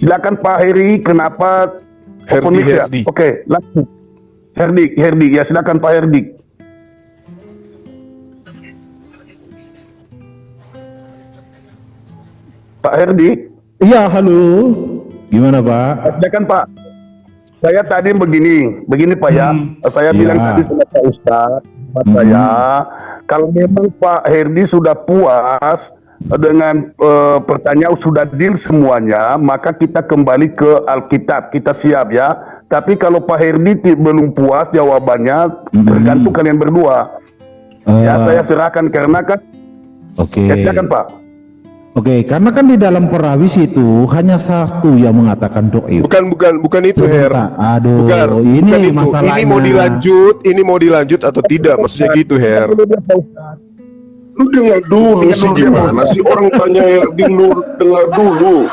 Silakan Pak Heri, kenapa open mic ya? Herdi. Oke, langsung. Herdi, ya silakan Pak Herdi. Pak Herdi. Iya, halo. Gimana Pak? Silakan Pak. Saya tadi begini Pak ya. Saya bilang tadi sama Pak Ustadz, saya kalau memang Pak Herdi sudah puas dengan pertanyaan sudah deal semuanya, maka kita kembali ke Alkitab, kita siap ya. Tapi kalau Pak Herdi belum puas jawabannya, tergantung kalian berdua. Ya saya serahkan karena kan. Oke. Ya, silakan Pak. Oke, karena kan di dalam perawis itu hanya satu yang mengatakan doib. Bukan itu, Her. Aduh, Bukan ini itu. masalahnya. Ini mau dilanjut atau tidak? Maksudnya gitu, Her. Lu dengar dulu sih gimana sih orang tanya dengar dulu.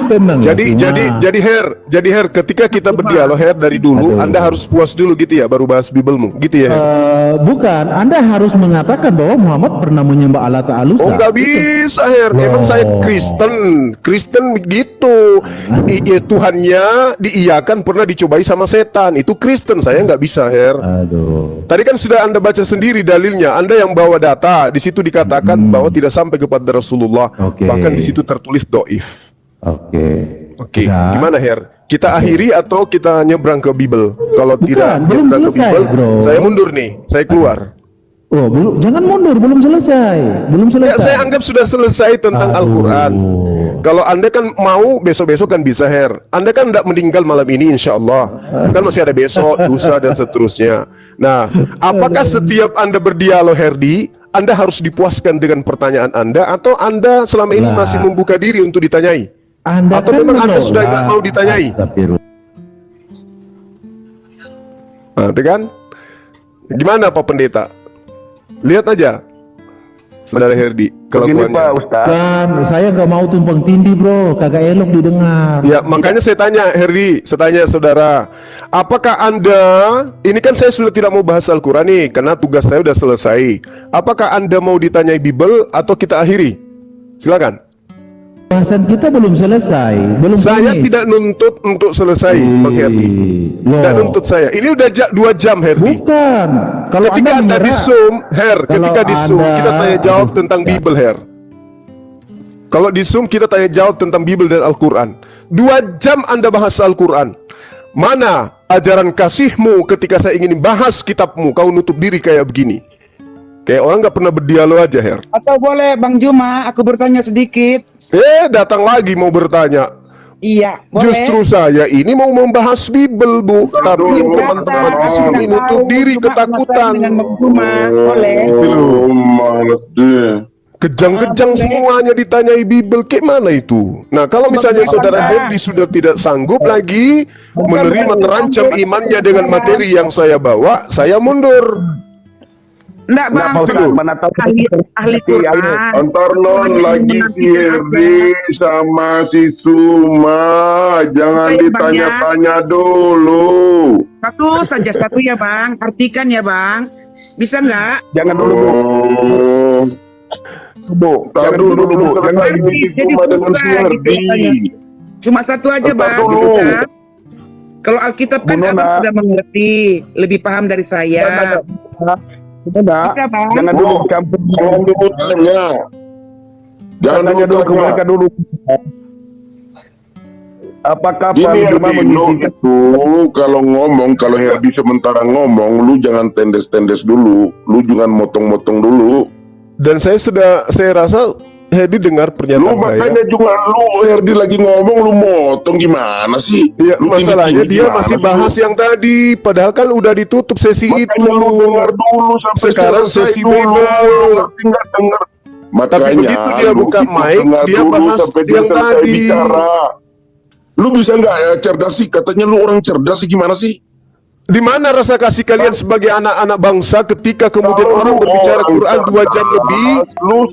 Tenang. Jadi Her, ketika kita berdialog Her dari dulu, Anda harus puas dulu gitu ya, baru bahas Bibelmu, gitu ya. Her? Bukan, Anda harus mengatakan bahwa Muhammad pernah menyembah Allah Ta'ala. Oh nggak bisa Her, emang saya Kristen gitu. Tuhannya diiyakan pernah dicobai sama setan, itu Kristen, saya nggak bisa Her. Aduh. Tadi kan sudah Anda baca sendiri dalilnya, Anda yang bawa data, di situ dikatakan bahwa tidak sampai kepada Rasulullah, bahkan di situ tertulis doif. Oke. Gimana Her? Kita akhiri atau kita nyebrang ke Bible? Kalau tidak belum nyebrang ke selesai, Bible, bro. saya mundur nih, saya keluar. Oh, jangan mundur, belum selesai. Ya, saya anggap sudah selesai tentang Al-Quran. Kalau Anda kan mau besok-besok kan bisa Her. Anda kan tidak meninggal malam ini insya Allah. Kan masih ada besok, lusa dan seterusnya. Nah, apakah setiap Anda berdialog Herdi, Anda harus dipuaskan dengan pertanyaan Anda, atau Anda selama ini masih membuka diri untuk ditanyai? Atau kan memang Anda sudah nggak mau ditanyai? Nah, itu kan? Gimana Pak Pendeta? Lihat aja, Saudara Herdi, kelakuannya. Pak Ustaz. Kan, saya nggak mau tumpang tindih bro, kagak elok didengar. Ya, makanya saya tanya Herdi, saya tanya saudara, apakah Anda, ini kan saya sudah tidak mau bahas Al-Quran nih, karena tugas saya sudah selesai. Apakah Anda mau ditanyai Bible atau kita akhiri? Silakan. Bahasan kita belum selesai, Saya finish. tidak nuntut untuk selesai, Bang Herdi. Tidak nuntut saya. Ini udah 2 jam, Herdi. Bukan. Kalau Ketika Anda di Zoom, Her, ketika di Zoom kita tanya jawab tentang Bible, Her. Kalau di Zoom kita tanya jawab tentang Bible dan Al-Quran. 2 jam Anda bahas Al-Quran. Mana ajaran kasihmu ketika saya ingin bahas kitabmu, kau nutup diri kayak begini? Kayak orang nggak pernah berdialog aja, Her. Atau boleh Bang Juma, aku bertanya sedikit. Datang lagi mau bertanya. Iya, boleh. Justru saya ini mau membahas Bible, Bu. Tapi teman-teman di sini nutup diri ketakutan. Dengan Bang Juma, boleh. Males deh. Kejang-kejang semuanya ditanyai Bible, kayak mana itu? Nah, kalau misalnya saudara Herdi sudah tidak sanggup lagi menerima terancam imannya dengan materi yang saya bawa, saya mundur. Enggak Bang, Mana tahu ahli Quran. Antar non lagi si Herdi sama si Suma, jangan ditanya-tanya dulu. Satu ya Bang, artikan ya Bang. Bisa nggak? Jangan dulu Bu. Tak dulu, jangan cuma dengan si Herdi. Cuma satu aja Bang. Kalau Alkitab kan Abang sudah mengerti, lebih paham dari saya. Bisa Bang. Jangan dulu campur. Jangan dulu tanya. Jangan Tanya dulu ke tanya. mereka dulu. Apakah Pak Gini Firman Herdi, lu mengizinkan itu kalau ngomong, kalau Herdi sementara ngomong, lu jangan tendes-tendes dulu, lu jangan motong-motong dulu. Dan saya rasa Herdi dengar pernyataan Lu makanya saya. juga lu Herdi lagi ngomong, lu motong gimana sih? Iya, Lu masalahnya tinggi-tinggi dia gimana masih sih? bahas yang tadi, padahal kan udah ditutup sesi Makanya itu. lu dengar dulu sampai Sekarang selesai sesi dulu. Bible. Tinggal dengar. Makanya begitu dia lu buka itu mic, dengar dia dulu bahas sampai dia yang selesai tadi. bicara. Lu bisa nggak ya cerdas sih? Katanya lu orang cerdas sih, gimana sih? Di mana rasa kasih kalian sebagai anak-anak bangsa ketika kemudian orang berbicara Quran 2 jam lebih,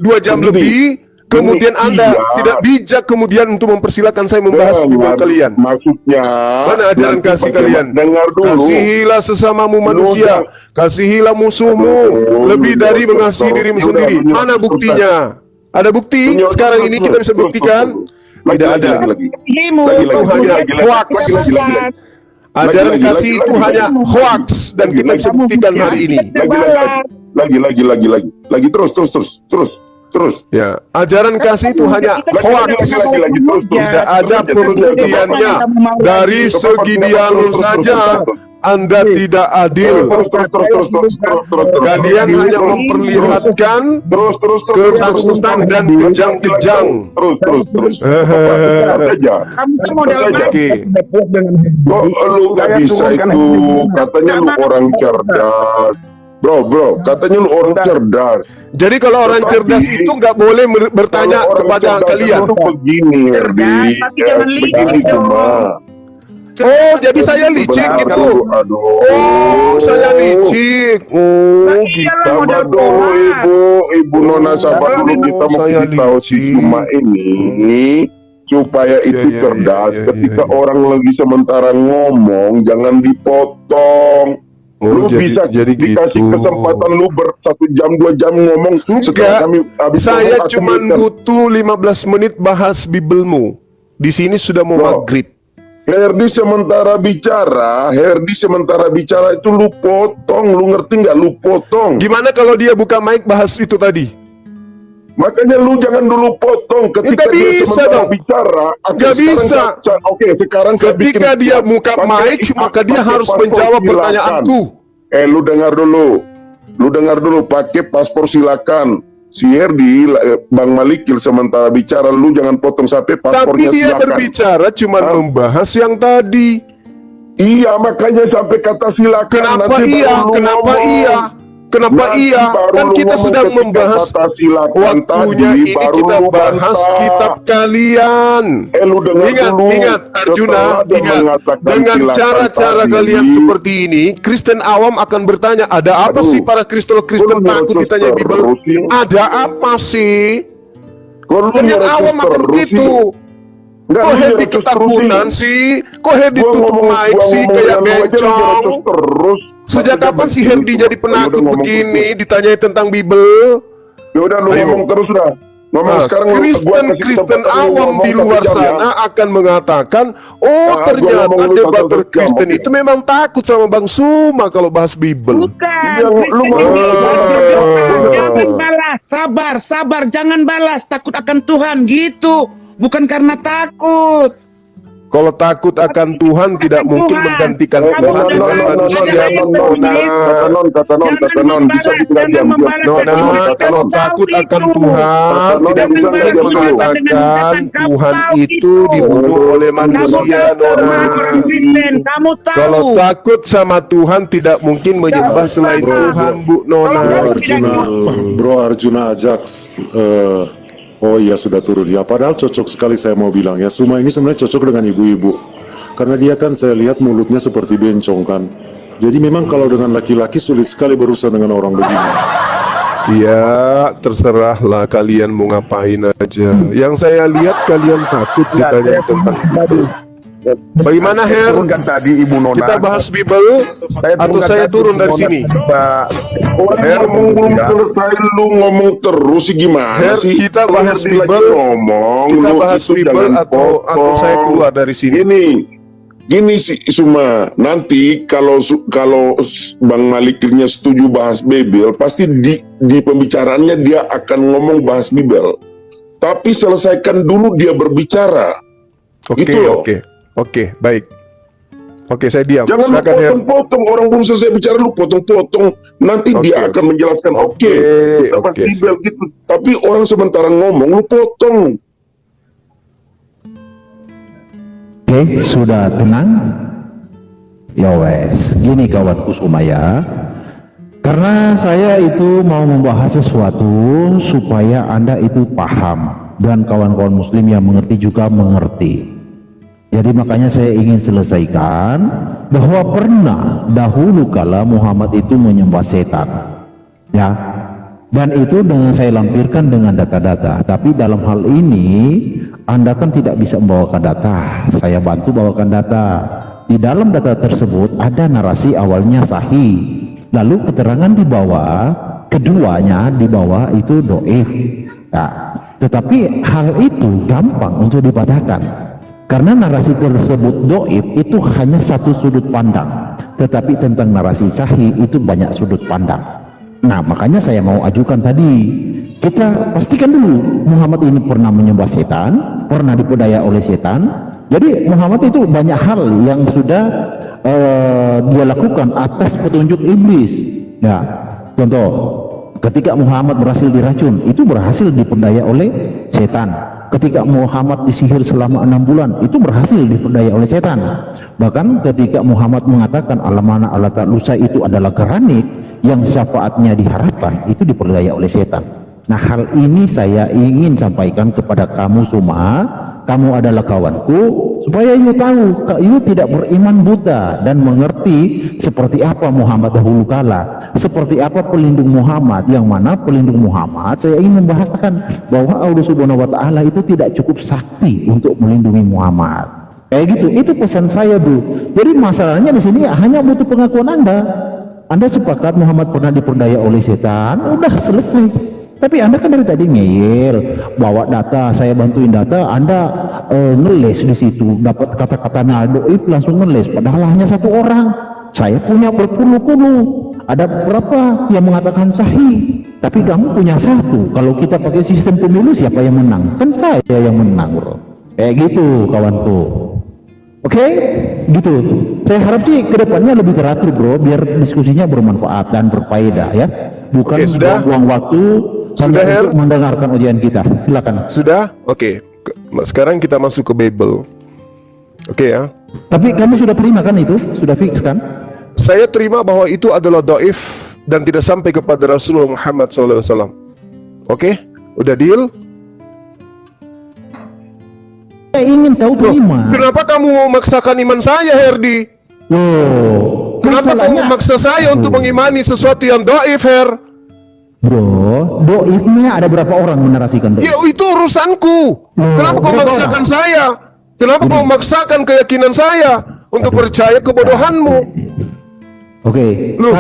2 jam lebih, kemudian Anda tidak bijak kemudian untuk mempersilakan saya membahas Bible kalian. Maksudnya Mana ajaran kasih kalian? Dengar dulu. Kasihilah sesamamu manusia, kasihilah musuhmu lebih dari mengasihi dirimu sendiri. Mana buktinya? Ada bukti? Sekarang ini kita bisa buktikan. Tidak ada. Lagi. Ajaran Lagi. kasih itu hanya hoax dan kita bisa buktikan hari ini. Lagi terus. Ya, ajaran kasih itu hanya hoax. Terus. Tidak ada pembuktiannya. Dari segi dialog saja Anda tidak adil. Terus. Kalian hanya memperlihatkan Terus. ketakutan dan kejang-kejang. Terus. Saja. Kamu kan modal Oke. Kok lu nggak bisa itu? Katanya lu orang cerdas. Bro, katanya lu orang cerdas. Jadi kalau orang cerdas itu nggak boleh bertanya Kalau orang kepada cerdas kalian. itu begini, Cerdas, tapi jangan licik dong. Oh, jadi saya licik gitu. Aduh. Oh, saya licik. Oh, gitu. Sabar dulu ibu Nona, sabar dulu kita mau Saya kasih tahu si licik. Suma ini supaya itu Ya, cerdas. ya. Ketika orang lagi sementara ngomong jangan dipotong. Oh, Lu bisa jadi dikasih gitu. kesempatan lu 1 jam 2 jam ngomong. Enggak, Setelah kami habis saya ngomong, aku cuma minta, butuh 15 menit bahas Bibelmu. Di sini sudah mau Bro. maghrib. Herdi sementara bicara itu lu potong, lu ngerti nggak? Lu potong. Gimana kalau dia buka mic bahas itu tadi? Makanya lu jangan dulu potong ketika Nggak dia bisa sementara dong. bicara. Nggak bisa. Sekarang saya bikin. Ketika dia buka Pakai- mic, maka dia pakai harus paspor, menjawab silakan. pertanyaanku. Lu dengar dulu. Pakai paspor silakan. Si Herdi, Bang Malikil sementara bicara, lu jangan potong sampai Tapi paspornya dia silakan. berbicara cuma Hah? membahas yang tadi. Iya, makanya sampai kata silakan. Kenapa nanti iya? baru lu Kenapa ngomong. iya? Kenapa Nanti iya? baru Kan lu kita ngomong sedang ketika membahas kata silakan waktunya tadi, ini baru kita lu bahas bantah. kitab kalian. Lu dengar Ingat, dulu. ingat Arjuna, Setelah dia ingat. mengatakan Dengan silakan cara-cara tadi, kalian seperti ini, Kristen awam akan bertanya, ada apa Aduh. sih para Kristen Lu takut nyerocos ditanya Bible? terus sih. Ada apa sih? Kok lu Kan yang nyerocos awam akan terus begitu. sih? Nggak, Kok lu Herdi nyerocos ketakutan terus sih? Kok Herdi Gua tutup ngomong- mic gua sih ngomong kayak dengan lu aja, lu bencong? nyerocos terus. Sejak Maksudnya kapan si begini, Herdi cuma. jadi Lu penakut udah ngomong begini terus. ditanyai tentang Bible? Ya udah lu Ayo. ngomong terus dah. Ngomong Nah, sekarang lu- gua kasih Kristen kesempatan lu awam ngomong di 1 luar jam ya. sana akan mengatakan, oh Nah, gua ternyata ngomong lu debater 1 jam, Kristen oke. itu memang takut sama Bang Suma kalau bahas Bible. Bukan. Yang lu Kristen ngomong- ini jangan balas. Sabar, jangan balas. Takut akan Tuhan gitu. Bukan karena takut. Kalau takut akan Tuhan tidak mungkin menggantikan Kamu Tuhan udah dengan tahu, manusia. ada yang Nona, Kata non, bisa dibilang diam. Nona, kalau takut akan Tuhan tidak mungkin mengatakan Tuhan itu dibunuh oleh manusia. Nona, Kamu tahu. kalau takut sama Tuhan tidak mungkin menyembah selain Tuhan, Bu Nona. Bro Arjuna Ajax, oh iya sudah turun ya. Padahal cocok sekali saya mau bilang ya. Suma ini sebenarnya cocok dengan ibu-ibu, karena dia kan saya lihat mulutnya seperti bencong kan. Jadi memang kalau dengan laki-laki sulit sekali berurusan dengan orang begini. Ya, terserahlah kalian mau ngapain aja. Yang saya lihat kalian takut ditanya tentang Bible. Bagaimana Her? Turunkan tadi Ibu Nona. Kita bahas Bible atau saya turun dari sini? Her, belum selesai lu ngomong terus sih gimana Her, sih? kita bahas Herdi lagi Bible. ngomong, Kita lu bahas itu Bible jangan atau potong. saya keluar dari sini? Gini sih Suma, nanti kalau Bang Malikirnya setuju bahas Bible, pasti di pembicaraannya dia akan ngomong bahas Bible. Tapi selesaikan dulu dia berbicara. Oke, Gitu loh. oke, baik. Oke, saya diam. Jangan lu Silakan Her. potong-potong, orang belum selesai bicara lu potong-potong. Nanti Oke. dia akan menjelaskan, oke, kita bahas oke, Bible gitu. Tapi orang sementara ngomong, lu potong. Oke, sudah tenang? Ya wes, gini kawanku Sumaya. Karena saya itu mau membahas sesuatu supaya Anda itu paham dan kawan-kawan muslim yang mengerti juga mengerti. Jadi makanya saya ingin selesaikan bahwa pernah dahulu kala Muhammad itu menyembah setan. Ya. Dan itu dengan saya lampirkan dengan data-data. Tapi dalam hal ini Anda kan tidak bisa membawakan data. Saya bantu bawakan data. Di dalam data tersebut ada narasi awalnya sahih. Lalu keterangan di bawah, keduanya di bawah itu doif. Ya. Tetapi hal itu gampang untuk dipatahkan, karena narasi tersebut doib itu hanya satu sudut pandang, tetapi tentang narasi sahih itu banyak sudut pandang. Nah, makanya saya mau ajukan tadi, kita pastikan dulu Muhammad ini pernah menyembah setan, pernah diperdaya oleh setan. Jadi Muhammad itu banyak hal yang sudah dia lakukan atas petunjuk iblis. Ya, contoh, ketika Muhammad berhasil diracun, itu berhasil diperdaya oleh setan. Ketika Muhammad disihir selama 6 bulan, itu berhasil diperdaya oleh setan. Bahkan ketika Muhammad mengatakan alamana ala ta'lusa itu adalah keramik yang syafaatnya diharapkan, itu diperdaya oleh setan. Nah, hal ini saya ingin sampaikan kepada kamu semua. Kamu adalah kawanku, supaya you tahu, you tidak beriman buta dan mengerti seperti apa Muhammad dahulu kala, seperti apa pelindung Muhammad, yang mana pelindung Muhammad saya ingin membahasakan bahwa Allah Subhanahu wa Ta'ala itu tidak cukup sakti untuk melindungi Muhammad. Kayak gitu, itu pesan saya, Bu. Jadi masalahnya di sini hanya butuh pengakuan Anda. Anda sepakat Muhammad pernah diperdaya oleh setan, udah selesai. Tapi Anda kan dari tadi ngeyel, bawa data, saya bantuin data, Anda ngeles di situ, dapat kata-kata doib langsung ngeles, padahal hanya satu orang. Saya punya berpuluh-puluh, ada berapa yang mengatakan sahih, tapi kamu punya satu. Kalau kita pakai sistem pemilu, siapa yang menang? Kan saya yang menang, bro. Kayak gitu, kawanku. Oke, gitu. Saya harap sih kedepannya lebih teratur, bro, biar diskusinya bermanfaat dan berfaedah ya. Bukan buang waktu sudah, untuk mendengarkan ujian kita. Silakan. Sudah? Oke. Sekarang kita masuk ke Bible. Oke ya. Tapi kamu sudah terima kan itu? Sudah fix kan? Saya terima bahwa itu adalah dhaif dan tidak sampai kepada Rasulullah Muhammad SAW. Oke? Udah deal? Saya ingin tahu terima. Kenapa kamu memaksakan iman saya, Herdi? Loh, Kenapa kamu memaksa saya untuk mengimani sesuatu yang dhaif, Her? Bro, doifnya ada berapa orang menarasikan doif? Ya itu urusanku. Kenapa kau memaksakan saya? Kenapa kau memaksakan keyakinan saya untuk percaya kebodohanmu? Oke, Loh.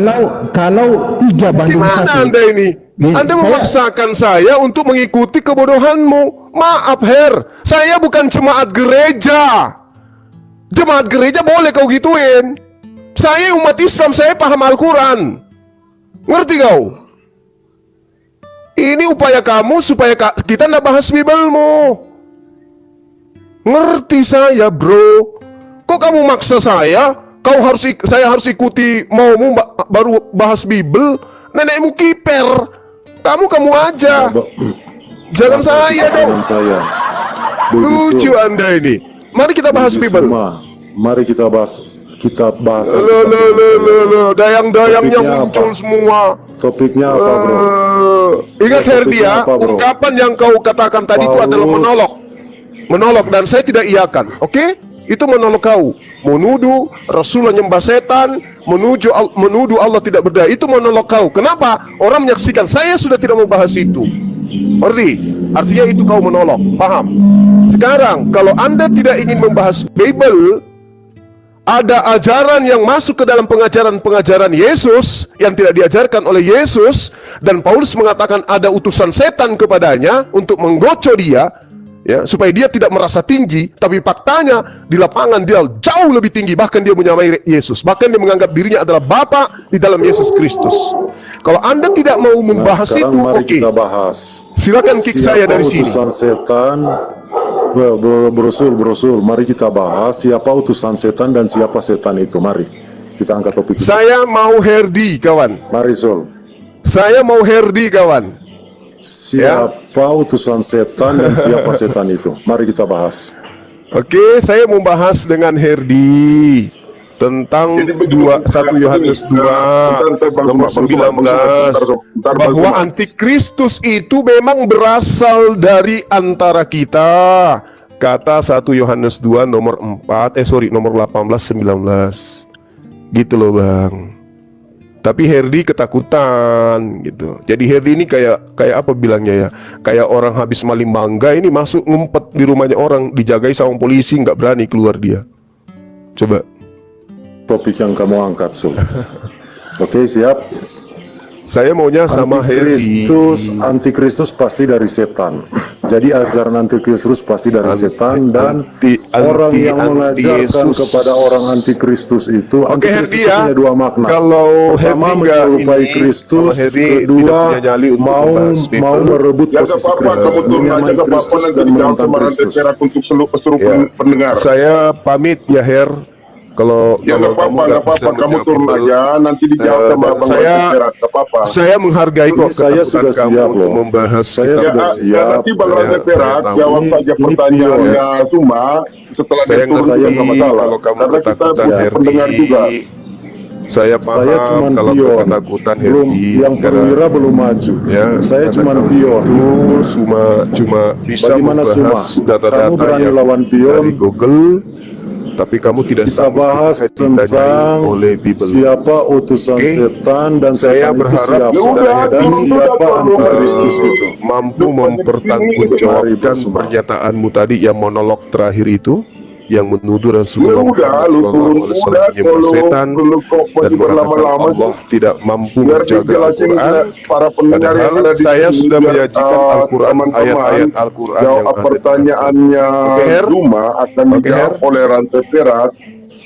kalau 3 banding 1. Gimana Anda ini? Anda memaksakan saya untuk mengikuti kebodohanmu. Maaf, Her, saya bukan jemaat gereja. Jemaat gereja boleh kau gituin. Saya umat Islam, saya paham Al-Quran. Ngerti kau? Ini upaya kamu supaya kita nggak bahas Bibelmu. Ngerti saya, bro. Kok kamu maksa saya? Saya harus ikuti maumu baru bahas Bibel. Nenekmu kiper. Kamu aja. Jangan saya dong. Lucu Anda ini. Mari kita bahas Bibel. Mari kita bahas. Dayang-dayangnya muncul semua. Topiknya apa, bro? Ingat, Herdi ya, ungkapan yang kau katakan tadi itu adalah menolok, dan saya tidak iakan. Oke? Itu menolok kau, menuduh Rasulullah nyembah setan, menuduh Allah tidak berdaya. Itu menolok kau. Kenapa? Orang menyaksikan. Saya sudah tidak mau bahas itu. Artinya itu kau menolak. Paham? Sekarang kalau Anda tidak ingin membahas Bible, ada ajaran yang masuk ke dalam pengajaran Yesus yang tidak diajarkan oleh Yesus, dan Paulus mengatakan ada utusan setan kepadanya untuk menggocok dia, ya, supaya dia tidak merasa tinggi, tapi faktanya di lapangan dia jauh lebih tinggi, bahkan dia menyamai Yesus, bahkan dia menganggap dirinya adalah Bapa di dalam Yesus Kristus. Kalau Anda tidak mau membahas itu, mari oke. kita bahas. Silakan kick saya dari sini. Utusan setan, Brosul, mari kita bahas siapa utusan setan dan siapa setan itu. Mari kita angkat topik itu. Saya mau Herdi, kawan. Mari Zul. Saya mau Herdi, kawan. Siapa utusan setan dan siapa setan itu? Mari kita bahas. Oke, saya mau bahas dengan Herdi tentang 1 Yohanes 2 nomor 19, bahwa antikristus itu memang berasal dari antara kita. Kata 1 Yohanes 2 nomor 18-19. Gitu loh, Bang. Tapi Herdi ketakutan gitu. Jadi Herdi ini kayak apa bilangnya ya? Kayak orang habis maling mangga ini masuk ngumpet di rumahnya orang, dijagai sama polisi, nggak berani keluar dia. Coba. Topik yang kamu angkat, Sul. Oke, siap. Saya maunya sama Herdi. Antikristus pasti dari setan. Jadi ajaran antikristus pasti dari setan, dan orang yang mengajarkan kepada orang antikristus itu, antikristus itu punya dua makna. Kalau Pertama, menyerupai Kristus, kedua mau merebut posisi Kristus, menyamai Kristus dan menentang Kristus. Untuk seluruh pendengar. Saya pamit ya Her. Kalau Ya nggak apa-apa, kamu turun aja, nanti dijawab sama Bang Ranteperak, nggak apa-apa. Saya menghargai kok Saya sudah kamu siap untuk loh. membahas Saya kita. sudah siap. Nanti Bang Ranteperak saya jawab tahu. saja Ini pertanyaannya Suma setelah Saya dia turun ngerti juga nggak masalah. kalau kamu Karena kita ketakutan punya Herdi. pendengar juga. Saya paham Saya cuman kalau pion, ketakutan belum Herdi. yang perwira belum maju. Ya, Saya karena cuman kamu pion. itu cuma bisa Bagaimana Suma? membahas data-data Kamu berani yang lawan pion? dari Google, tapi kamu tidak Kita sanggup bahas ditanyai tentang oleh Bible. siapa utusan Oke. setan dan Saya setan itu berharap siapa, Sudah, dan turun, siapa turun, antikristus turun. itu. Mampu Mari, mempertanggungjawabkan Bang Suma. pernyataanmu tadi yang monolog terakhir itu, yang menuduh Rasulullah Lu turun udah, setan kalau kok dan masih mengatakan berlama-lama Allah tidak mampu biar menjaga dijelasin Al-Quran. ke para pendengar yang Padahal ada di saya sini, sudah biar, menyajikan Al-Quran, teman-teman ayat-ayat Al-Quran yang jawab ada. pertanyaannya Oke, Her? Zuma akan Oke, dijawab Her? oleh Ranteperak.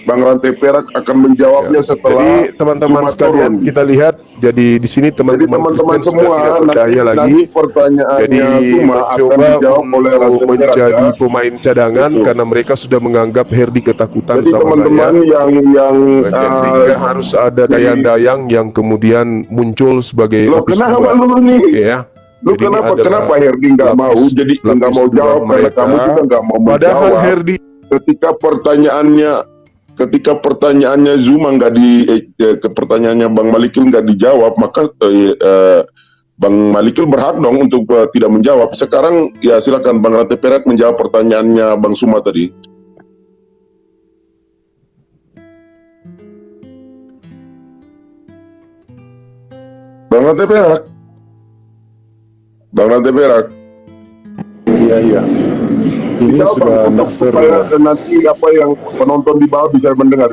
Bang Ranteperak akan menjawabnya Ya. setelah Jadi teman-teman Zuma sekalian turun. kita lihat, jadi di sini Jadi teman-teman teman-teman Kristen semua sudah tidak berdaya lagi. nanti pertanyaannya Jadi Zuma akan mencoba dijawab oleh untuk Ranteperak menjadi ya. pemain cadangan Itu. karena mereka sudah menganggap Herdi ketakutan Jadi sama teman-teman saya. yang Sehingga harus ada dayang-dayang yang kemudian muncul sebagai Loh, lapis kenapa dua. lu nih? Ya. Lu Jadi ini kenapa adalah Herdi nggak lapis- mau? Jadi nggak lapis mau dua jawab karena mereka. kamu juga nggak mau Padahal menjawab. Herdi Ketika pertanyaannya Zuma nggak ke pertanyaannya Bang Malikil nggak dijawab, maka Bang Malikil berhak dong untuk tidak menjawab. Sekarang ya silakan Bang Ranteperak menjawab pertanyaannya Bang Suma tadi. Bang Ranteperak. Bang Ranteperak. Iya. Ini Jawab, sudah Bang, tidak seru. supaya nanti apa yang penonton di bawah bisa mendengar.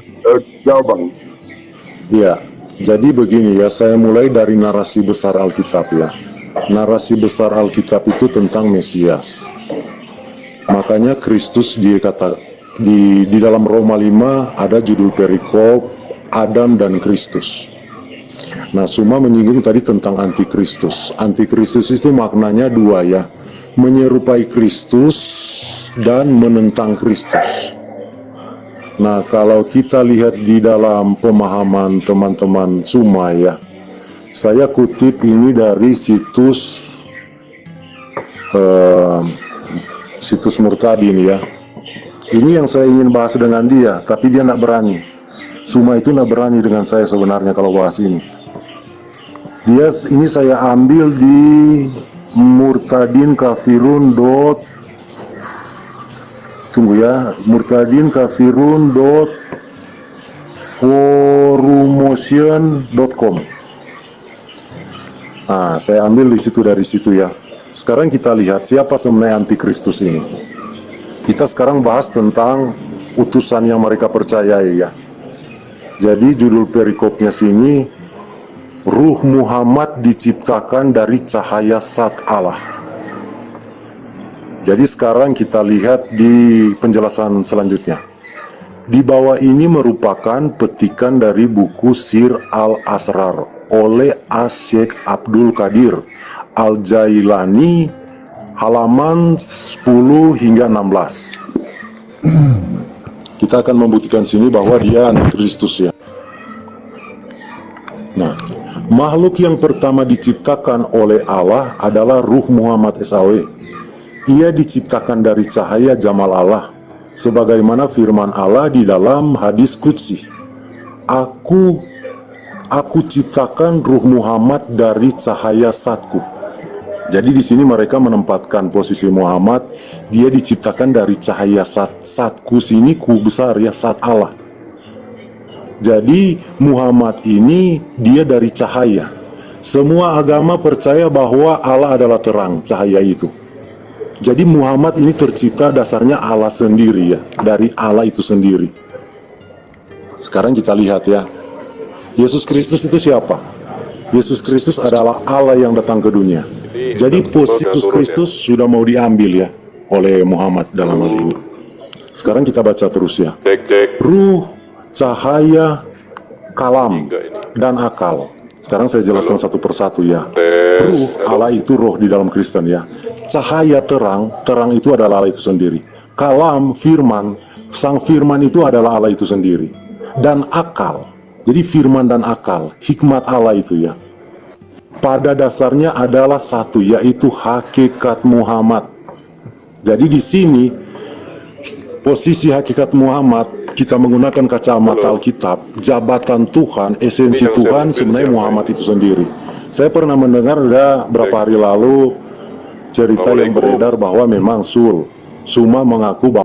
Jawab Bang. Iya, jadi begini ya, saya mulai dari narasi besar Alkitab ya. Narasi besar Alkitab itu tentang Mesias. Makanya Kristus dikata di dalam Roma 5 ada judul perikop Adam dan Kristus. Nah, Suma menyinggung tadi tentang antikristus. Antikristus itu maknanya dua ya, menyerupai Kristus dan menentang Kristus. Nah, kalau kita lihat di dalam pemahaman teman-teman Suma ya, saya kutip ini dari situs Murtadin ya. Ini yang saya ingin bahas dengan dia, tapi dia tidak berani. Suma itu tidak berani dengan saya sebenarnya kalau bahas ini. Ini saya ambil di Murtadin Kafirun. Tunggu ya, murtadin.forumotion.com. Nah, saya ambil di situ, dari situ ya. Sekarang kita lihat siapa sebenarnya antikristus ini. Kita sekarang bahas tentang utusan yang mereka percayai ya. Jadi judul perikopnya sini, Ruh Muhammad diciptakan dari cahaya Zat Allah. Jadi sekarang kita lihat di penjelasan selanjutnya. Di bawah ini merupakan petikan dari buku Sir Al-Asrar oleh Asy-Syeikh Abdul Qadir Al-Jailani, halaman 10 hingga 16. Kita akan membuktikan sini bahwa dia antikristus ya. Nah, makhluk yang pertama diciptakan oleh Allah adalah Ruh Muhammad SAW. Ia diciptakan dari cahaya Jamal Allah, sebagaimana firman Allah di dalam hadis Qudsi. Aku ciptakan Ruh Muhammad dari cahaya Zatku. Jadi di sini mereka menempatkan posisi Muhammad, dia diciptakan dari cahaya Zatku, sini ku besar ya, Zat Allah. Jadi Muhammad ini dia dari cahaya. Semua agama percaya bahwa Allah adalah terang, cahaya itu. Jadi Muhammad ini tercipta dasarnya Allah sendiri ya, dari Allah itu sendiri. Sekarang kita lihat ya, Yesus Kristus itu siapa? Yesus Kristus adalah Allah yang datang ke dunia. Jadi posisi Yesus Kristus sudah mau diambil ya oleh Muhammad dalam hal ini. Sekarang kita baca terus ya. Ruh, cahaya, kalam, dan akal. Sekarang saya jelaskan satu persatu ya. Ruh, Allah itu roh di dalam Kristen ya. Cahaya, terang, terang itu adalah Allah itu sendiri. Kalam, firman, sang firman itu adalah Allah itu sendiri. Dan akal. Jadi firman dan akal, hikmat Allah itu ya, pada dasarnya adalah satu, yaitu hakikat Muhammad. Jadi di sini posisi hakikat Muhammad, kita menggunakan kacamata Alkitab, jabatan Tuhan, esensi Tuhan sebenarnya Muhammad itu sendiri. Saya pernah mendengar ada berapa hari lalu cerita yang beredar bahwa memang Suma mengaku bahwa